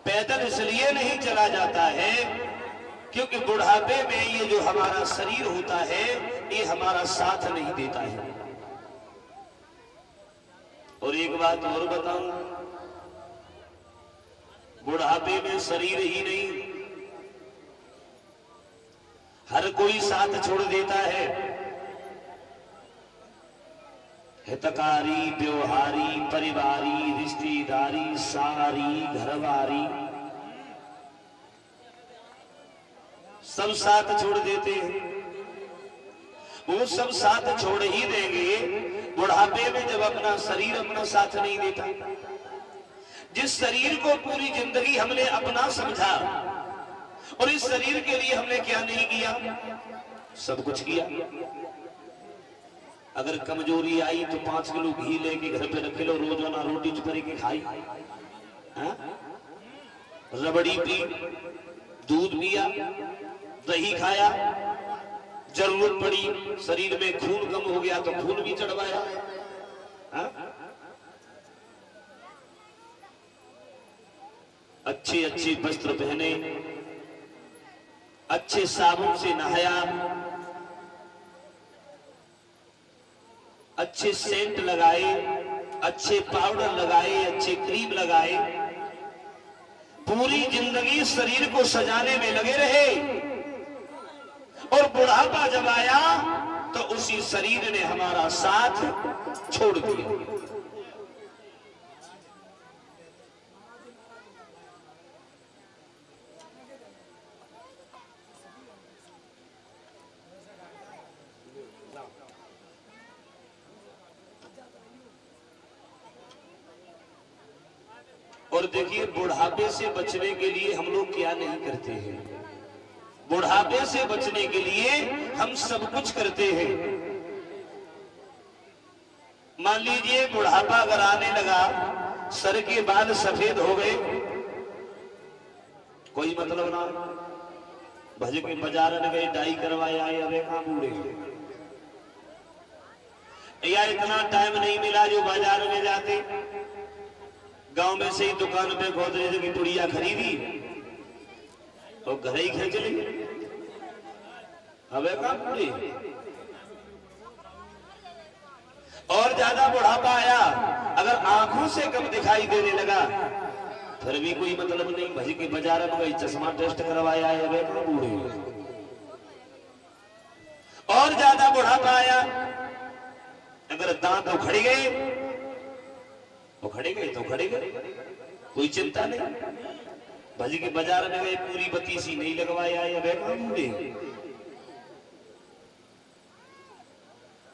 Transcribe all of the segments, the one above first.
पैदल इसलिए नहीं चला जाता है क्योंकि बुढ़ापे में ये जो हमारा शरीर होता है ये हमारा साथ नहीं देता है। और एक बात और बताऊं, बुढ़ापे में शरीर ही नहीं हर कोई साथ छोड़ देता है। हितकारी, व्यवहारी, परिवारी, रिश्तेदारी, सारी घरवारी सब साथ छोड़ देते हैं। वो सब साथ छोड़ ही देंगे बुढ़ापे में जब अपना शरीर अपना साथ नहीं देता। जिस शरीर को पूरी जिंदगी हमने अपना समझा और इस शरीर के लिए हमने क्या नहीं किया, सब कुछ किया। अगर कमजोरी आई तो 5 किलो घी लेके घर पे रख लो, रोजाना रोटी चुपरी के खाई, रबड़ी पी, दूध पिया, दही खाया, जरूरत पड़ी शरीर में खून कम हो गया तो खून भी चढ़वाया। अच्छे अच्छे वस्त्र पहने, अच्छे साबुन से नहाया, अच्छे सेंट लगाए, अच्छे पाउडर लगाए, अच्छे क्रीम लगाए, पूरी जिंदगी शरीर को सजाने में लगे रहे। और बुढ़ापा जब आया तो उसी शरीर ने हमारा साथ छोड़ दिया। और देखिए बुढ़ापे से बचने के लिए हम लोग क्या नहीं करते हैं। बुढ़ापे से बचने के लिए हम सब कुछ करते हैं। मान लीजिए बुढ़ापा अगर आने लगा, सर के बाल सफेद हो गए, कोई मतलब ना, भज के बाजार में गए डाई करवाया, अबे कहां बूढ़े, या इतना टाइम नहीं मिला जो बाजार में जाते, गांव में से ही दुकान पे गोदरेज की पुड़िया खरीदी तो घर ही खींच ली, अबे कहां बूढ़े। और ज्यादा बुढ़ापा आया, अगर आंखों से कम दिखाई देने लगा फिर भी कोई मतलब नहीं, भज के बाजार में गई चश्मा टेस्ट करवाया है, अबे कहां बूढ़े। और ज्यादा बुढ़ापा आया, अगर दांत उखड़ गए तो खड़े गए, कोई चिंता नहीं, भज के बाजार में गए पूरी बत्तीसी नहीं लगवाया है, अबे कहां बूढ़े।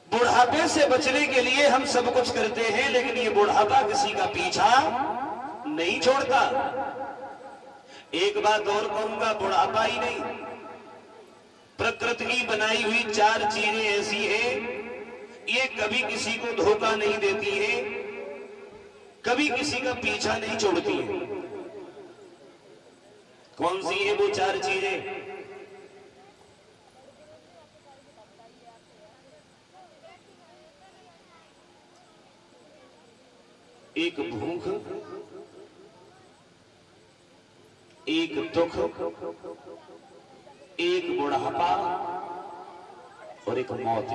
बुढ़ापे से बचने के लिए हम सब कुछ करते हैं, लेकिन ये बुढ़ापा किसी का पीछा नहीं छोड़ता। एक बात और कहूंगा, बुढ़ापा ही नहीं, प्रकृति की बनाई हुई 4 चीजें ऐसी हैं, ये कभी किसी को धोखा नहीं देती है, कभी किसी का पीछा नहीं छोड़ती है। कौन सी है वो 4 चीजें? एक भूख, एक दुख, एक बुढ़ापा और एक मौत।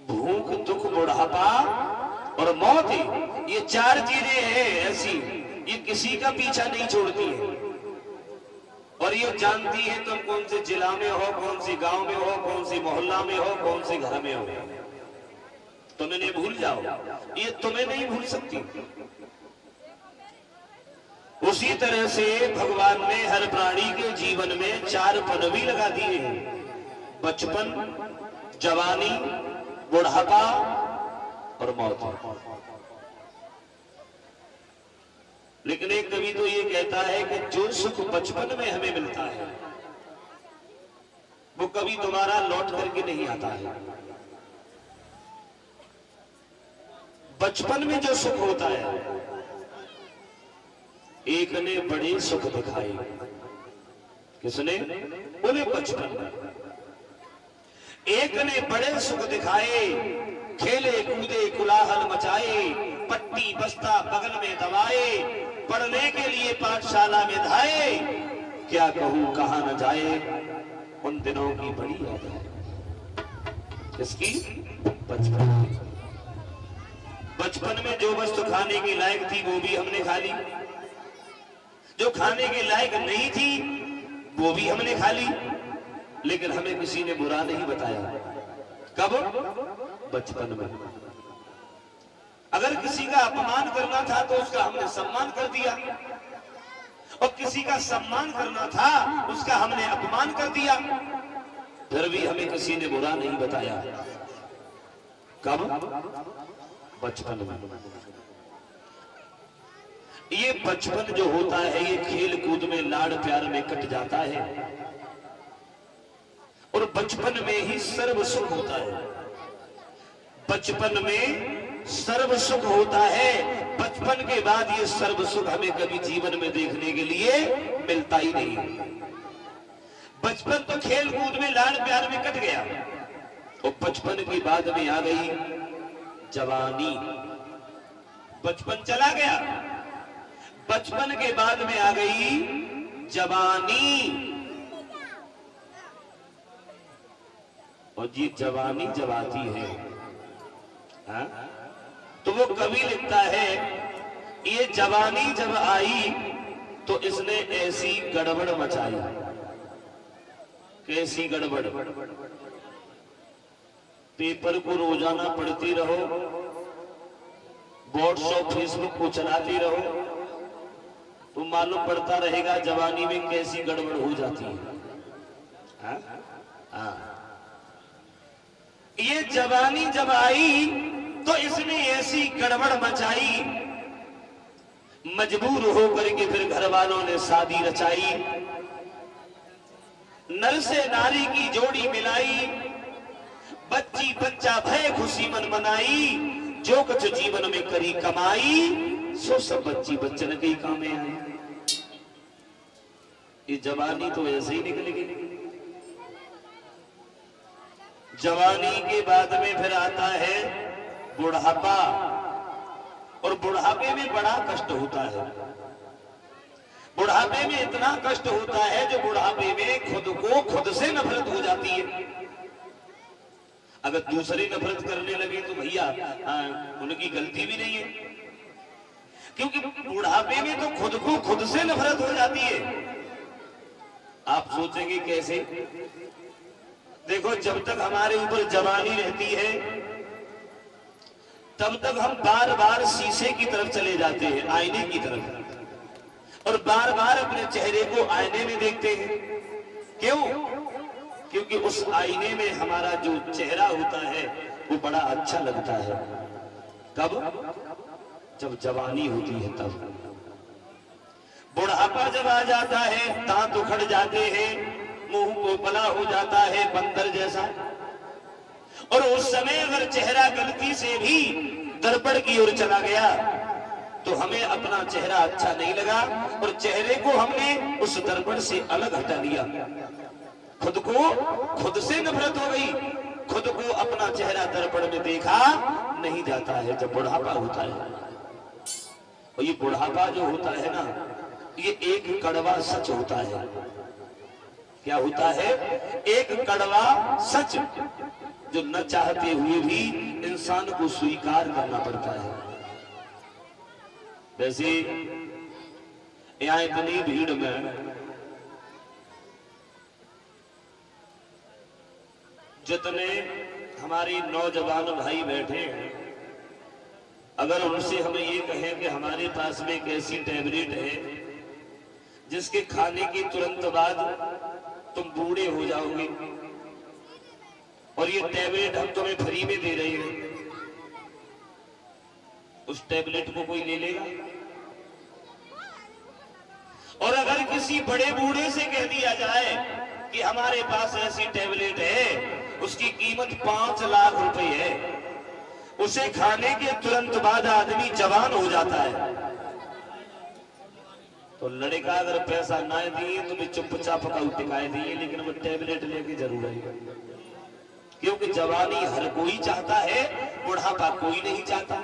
भूख, दुख, बुढ़ापा और मौत, ये 4 चीजें हैं ऐसी, ये किसी का पीछा नहीं छोड़ती है। और ये जानती है तुम कौन से जिला में हो, कौन से गांव में हो, कौन से मोहल्ला में हो, कौन से घर में हो, तुम्हें नहीं भूल जाओ, ये तुम्हें नहीं भूल सकती। उसी तरह से भगवान ने हर प्राणी के जीवन में 4 पदवी लगा दिए हैं, बचपन, जवानी, बुढ़ापा और मौत। लेकिन एक कवि तो ये कहता है कि जो सुख बचपन में हमें मिलता है वो कभी दोबारा लौट करके नहीं आता है। बचपन में जो सुख होता है, एक ने बड़े सुख दिखाए, किसने? बोले बचपन में। एक ने बड़े सुख दिखाए, खेले कूदे कुलाहल मचाए, पट्टे पट्टी बस्ता बगल में दवाए, पढ़ने के लिए पाठशाला में धाए, क्या कहूं कहां न जाए, उन दिनों की बड़ी याद है। इसकी बचपन की, बचपन में जो वस्तु खाने की लायक थी वो भी हमने खा ली, जो खाने के लायक नहीं थी वो भी हमने खा ली, लेकिन हमें किसी ने बुरा नहीं बताया। कब? बचपन में। अगर किसी का अपमान करना था तो उसका हमने सम्मान कर दिया, और किसी का सम्मान करना था उसका हमने अपमान कर दिया, फिर भी हमें किसी ने बुरा नहीं बताया। कब? बचपन में। ये बचपन जो होता है ये खेल कूद में लाड़ प्यार में कट जाता है, और बचपन में ही सर्व सुख होता है। बचपन में सर्व सुख होता है, बचपन के बाद ये सर्व सुख हमें कभी जीवन में देखने के लिए मिलता ही नहीं। बचपन तो खेल कूद में लाड़ प्यार में कट गया, और बचपन के बाद में आ गई जवानी। बचपन चला गया, बचपन के बाद में आ गई जवानी। और जी जवानी जब आती है, हाँ? तो वो कवि लिखता है, ये जवानी जब आई तो इसने ऐसी गड़बड़ मचाई। कैसी गड़बड़? पेपर को रोजाना पढ़ती रहो, व्हाट्सएप फेसबुक को चलाती रहो, तो मालूम पड़ता रहेगा जवानी में कैसी गड़बड़ हो जाती है। हाँ? हाँ। ये जवानी जब आई तो इसने ऐसी गड़बड़ मचाई, मजबूर होकर के फिर घर वालों ने शादी रचाई, नर से नारी की जोड़ी मिलाई, बच्ची बच्चा भय खुशी मन मनाई, जो कुछ जीवन में करी कमाई, सो सब बच्ची बच्चन के ही काम में आए। ये जवानी तो ऐसे ही निकलेगी। जवानी के बाद में फिर आता है बुढ़ापा, और बुढ़ापे में बड़ा कष्ट होता है। बुढ़ापे में इतना कष्ट होता है जो बुढ़ापे में खुद को खुद से नफरत हो जाती है। अगर दूसरे नफरत करने लगे तो भैया उनकी गलती भी नहीं है, क्योंकि बुढ़ापे में तो खुद को खुद से नफरत हो जाती है। आप सोचेंगे कैसे? देखो, जब तक हमारे ऊपर जवानी रहती है तब तक हम बार बार शीशे की तरफ चले जाते हैं, आईने की तरफ, और बार बार अपने चेहरे को आईने में देखते हैं। क्यों? क्योंकि उस आईने में हमारा जो चेहरा होता है वो बड़ा अच्छा लगता है। कब? जब जवानी होती है तब। बुढ़ापा जब आ जाता है, दांत उखड़ जाते हैं, मुंह पोपला हो जाता है बंदर जैसा, और उस समय अगर चेहरा गलती से भी दर्पण की ओर चला गया तो हमें अपना चेहरा अच्छा नहीं लगा, और चेहरे को हमने उस दर्पण से अलग हटा दिया। खुद को खुद से नफरत हो गई, खुद को अपना चेहरा दर्पण में देखा नहीं जाता है जब बुढ़ापा होता है। और ये बुढ़ापा जो होता है ना, ये एक कड़वा सच होता है। क्या होता है? एक कड़वा सच, जो न चाहते हुए भी इंसान को स्वीकार करना पड़ता है। वैसे यहाँ इतनी भीड़ में जितने हमारे नौजवान भाई बैठे हैं, अगर उनसे हमें ये कहें कि हमारे पास में एक ऐसी टैबलेट है जिसके खाने के तुरंत बाद तुम बूढ़े हो जाओगे, और ये टैबलेट हम तुम्हें फ्री में दे रहे हैं, उस टैबलेट को कोई ले लेगा? और अगर किसी बड़े बूढ़े से कह दिया जाए कि हमारे पास ऐसी टैबलेट है, उसकी कीमत 5 लाख रुपए है, उसे खाने के तुरंत बाद आदमी जवान हो जाता है, तो लड़का अगर पैसा ना दिए तो भी चुपचाप टिकाए दिए, लेकिन वो टैबलेट लेके जरूर आएगा। क्योंकि जवानी हर कोई चाहता है, बुढ़ापा कोई नहीं चाहता।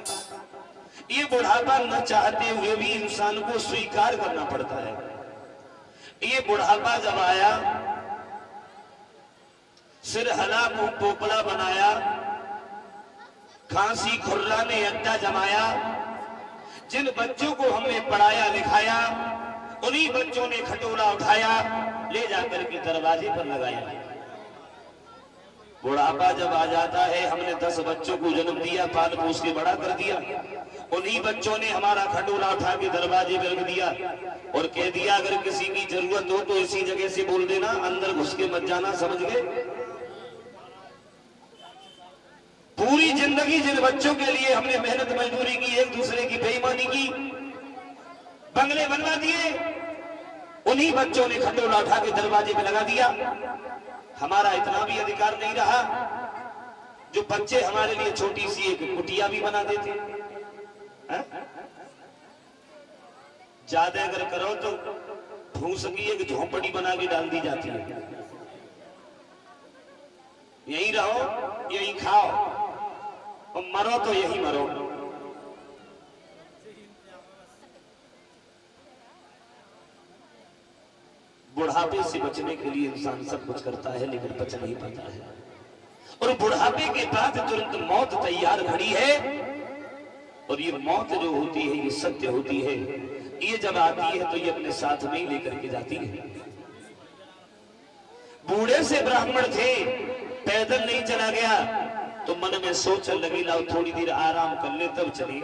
ये बुढ़ापा न चाहते हुए भी इंसान को स्वीकार करना पड़ता है। ये बुढ़ापा जब आया, सिर हला मुंह पोपला बनाया, खांसी खुर्रा ने अड्डा जमाया, जिन बच्चों को हमने पढ़ाया लिखाया उन्हीं बच्चों ने खटोला उठाया, ले जाकर के दरवाजे पर लगाया। बुढ़ापा जब आ जाता है, हमने 10 बच्चों को जन्म दिया, पाल पोस के बड़ा कर दिया, उन्हीं बच्चों ने हमारा खटोला उठा के दरवाजे पर रख दिया और कह दिया अगर किसी की जरूरत हो तो इसी जगह से बोल देना, अंदर घुस के मत जाना, समझ गए। पूरी जिंदगी जिन बच्चों के लिए हमने मेहनत मजदूरी की, एक दूसरे की बेईमानी की, बंगले बनवा दिए, उन्हीं बच्चों ने खटोला उठा के दरवाजे पे लगा दिया। हमारा इतना भी अधिकार नहीं रहा, जो बच्चे हमारे लिए छोटी सी एक कुटिया भी बना देते। ज्यादा अगर करो तो फूस की एक झोंपड़ी बना के डाल दी जाती है, यही रहो यही खाओ और मरो तो यही मरो। बुढ़ापे से बचने के लिए इंसान सब कुछ करता है लेकिन बच नहीं पाता है, और बुढ़ापे के बाद तुरंत मौत तैयार खड़ी है। और ये मौत जो होती है ये सत्य होती है, ये जब आती है तो ये अपने साथ में ही लेकर के जाती है। बूढ़े से ब्राह्मण थे, पैदल नहीं चला गया तो मन में सोचने लगे लाओ थोड़ी देर आराम कर ले तब चले।